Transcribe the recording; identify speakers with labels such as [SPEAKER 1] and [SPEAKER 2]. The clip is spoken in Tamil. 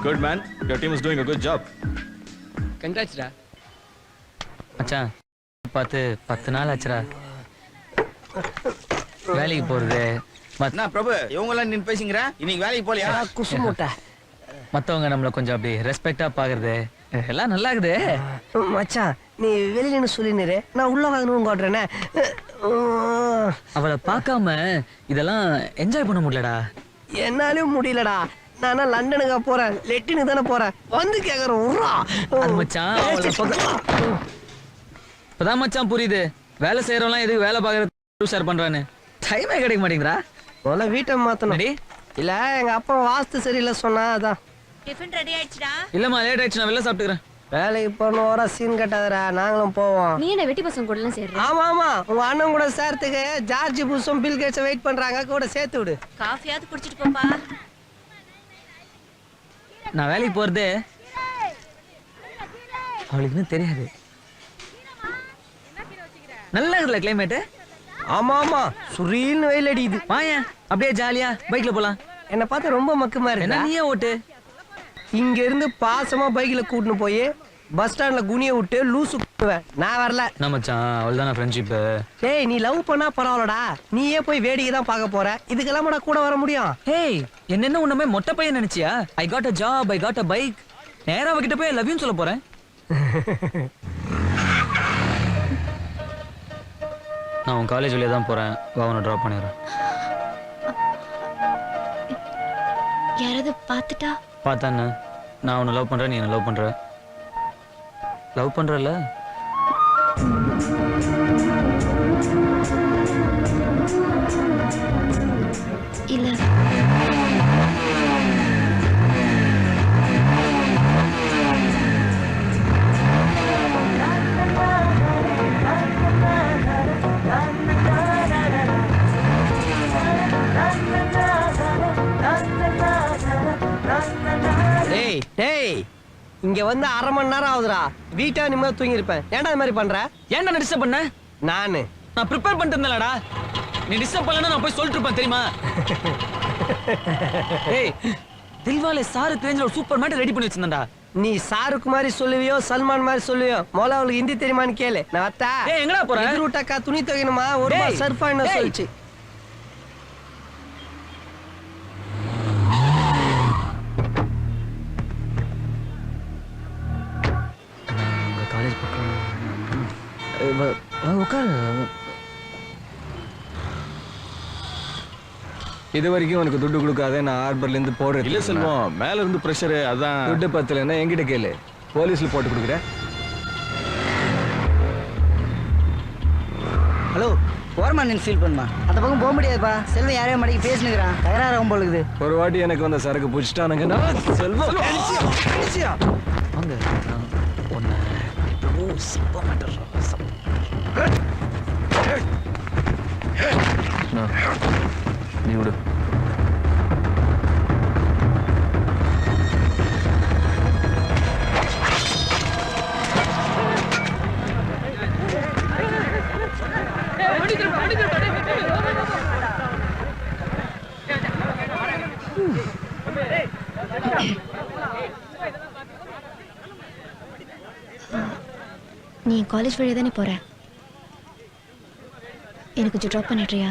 [SPEAKER 1] Good man. Your team is doing a good job.
[SPEAKER 2] Congrats டா.
[SPEAKER 3] மச்சான் பார்த்து 10 நாள் ஆச்சுடா. வேலைக்கு போறது.
[SPEAKER 4] என்ன பிரபு இவங்கெல்லாம் நின்னு பேசிங்கற? இன்னைக்கு வேலைக்கு போலையா?
[SPEAKER 2] குசுமுட்டை.
[SPEAKER 3] மத்தவங்க நம்மள கொஞ்சம் அப்படி ரெஸ்பெக்ட்டா பாக்குறது எல்லாம் நல்லா இருக்குது.
[SPEAKER 2] மச்சான் நீ வெளியில நின்னு சொல்லினேரே. நான் உள்ள வாங்கணும் ஓட்றேனே.
[SPEAKER 3] அவளை பார்க்காம இதெல்லாம் என்ஜாய் பண்ண முடியலடா.
[SPEAKER 2] என்னாலயும் முடியலடா. நானா லண்டனுக்கு போறேன். லெட்டினுக்கு தானே போறேன். வந்து கேக்குறேன்.
[SPEAKER 3] அது மச்சான் இப்பதான் மச்சான் புரியுது. வேலை செய்யறவங்களாம் எதுக்கு வேலை பார்க்கறது ஷேர் பண்றான்னு. டைமே கிடைக்க மாட்டேங்குதுடா.
[SPEAKER 2] முதல்ல வீட்டை மாத்தணும். இல்ல எங்க அப்பா வாஸ்து சரியில்லை சொன்னா அதான்.
[SPEAKER 5] டிஃபன் ரெடி ஆயிடுச்சுடா.
[SPEAKER 3] இல்லம்மா லேட் ஆயிடுச்சு, நான் வெளில சாப்பிட்டுக்கிறேன்.
[SPEAKER 2] வேலைக்கு போன ஓரா சீன் கட்டாதடா. நாங்களும் போவோம்.
[SPEAKER 5] நீ என்ன வெட்டி பசங்க கூட எல்லாம் சேர்ற?
[SPEAKER 2] ஆமா ஆமா உங்க அண்ணன் கூட சேர்த்துக்கு ஜார்ஜ் புஷும் பில் கேட்ஸ் வெயிட் பண்றாங்க. கூட சேர்த்து விடு.
[SPEAKER 5] காஃபியாவது குடிச்சிட்டு போப்பா.
[SPEAKER 3] நான் வேலைக்கு போறதே அவளுக்கு இன்னும் தெரியாது. நல்லா இருக்குல்ல கிளைமேட்?
[SPEAKER 2] ஆமா ஆமா சுரீல்னு வெயில் அடிக்குது.
[SPEAKER 3] வாயா அப்படியே ஜாலியா பைக்ல போலாம்.
[SPEAKER 2] என்ன பார்த்தா ரொம்ப மக்கமா இருக்கு.
[SPEAKER 3] என்ன நீயே ஓட்டு.
[SPEAKER 2] இங்க இருந்து பாசமா பைக்ல கூட்டின்னு போய் பஸ் ஸ்டாண்ட்ல குனிய விட்டு லூசு கூட்டுவேன். நான் வரல.
[SPEAKER 3] நான் மச்சான் அவள்தான் ஃப்ரெண்ட்ஷிப்.
[SPEAKER 2] டேய் நீ லவ் பண்ணா பரவாயில்லடா. நீயே போய் வேடிக்கை தான் பார்க்க போற. இதுக்கெல்லாம் நான் கூட வர முடியும்?
[SPEAKER 3] ஹேய் என்னென்ன உன்னமே மொட்டை பையன் நினைச்சியா? I got a job, I got a bike. நேரா அவகிட்ட போய் லவ் யூ சொல்ல போறேன். நான் உன் காலேஜ் வழியா தான் போறேன். வா உன்னை ட்ராப் பண்ணிடுறேன்.
[SPEAKER 5] யாராவது பார்த்துட்டா?
[SPEAKER 3] பார்த்தானே நான் உன்னை லவ் பண்றேன், நீ என்ன லவ் பண்ற. லவ் பண்றல
[SPEAKER 5] இல்ல.
[SPEAKER 2] டேய் டேய் இங்க வந்து அரை மணி நேரம் ஆகுதுடா. வீட்டா நிம்மதியா தூங்கி இருப்பேன். ஏன்டா இந்த மாதிரி பண்ற?
[SPEAKER 3] ஏன்டா நான் டிஸ்டர்ப் பண்ண?
[SPEAKER 2] நானு
[SPEAKER 3] நான் ப்ரிப்பேர் பண்ணிட்டு இருந்தேன்லடா. நீ டிஸ்டர்ப் பண்ணலன்னா நான் போய் சொல்லிட்டு இருப்பேன் தெரியுமா? ஏய் தில்வாலே சாரு ரேஞ்சில ஒரு சூப்பர் மேட் ரெடி பண்ணி வச்சிருந்தேன்டா.
[SPEAKER 2] நீ ஷாருக் மாதிரி சொல்லுவியோ சல்மான் மாதிரி சொல்லுவியோ. மொதல்ல அவளுக்கு ஹிந்தி தெரியுமான்னு கேளு. நான் வத்தா.
[SPEAKER 3] ஏய் எங்கடா போற?
[SPEAKER 2] எதிரூட்டக்கா துணி துவைக்கணுமா? ஒரு
[SPEAKER 3] டேய்,
[SPEAKER 2] சர்ஃபா என்ன
[SPEAKER 3] டேய்.
[SPEAKER 2] சொல்லுச்சு.
[SPEAKER 3] உங்க காலேஜ் பக்கம் உட்காரு.
[SPEAKER 6] இது வரைக்கும் உனக்கு துட்டு கொடுக்காத நான் ஹார்பர்ல இருந்து போடுறது
[SPEAKER 1] இல்ல செல்வம், மேல இருந்து பிரஷர் அதான்.
[SPEAKER 6] துட்டு பத்தலன்னா என்கிட்ட கேளு, போலீஸ்ல போட்டு கொடுக்குறேன்.
[SPEAKER 7] ஹலோ ஓரமான ஃபீல் பண்ணுமா? அந்த பக்கம் போக முடியாதுப்பா. செல்வம் யாரையும் மடக்கி பேசினுக்கிறான். தகராறு போலுக்குது.
[SPEAKER 6] ஒரு வாட்டி எனக்கு வந்த சரக்கு பிடிச்சிட்டானுங்கன்னா செல்வம்
[SPEAKER 3] வாங்க ஒன்னு சப்பா மேட்டர். நீ விடு.
[SPEAKER 5] நீ காலேஜ் வழியா தானே போற? எனக்கு கொஞ்சம் ட்ராப் பண்ணிடுறியா?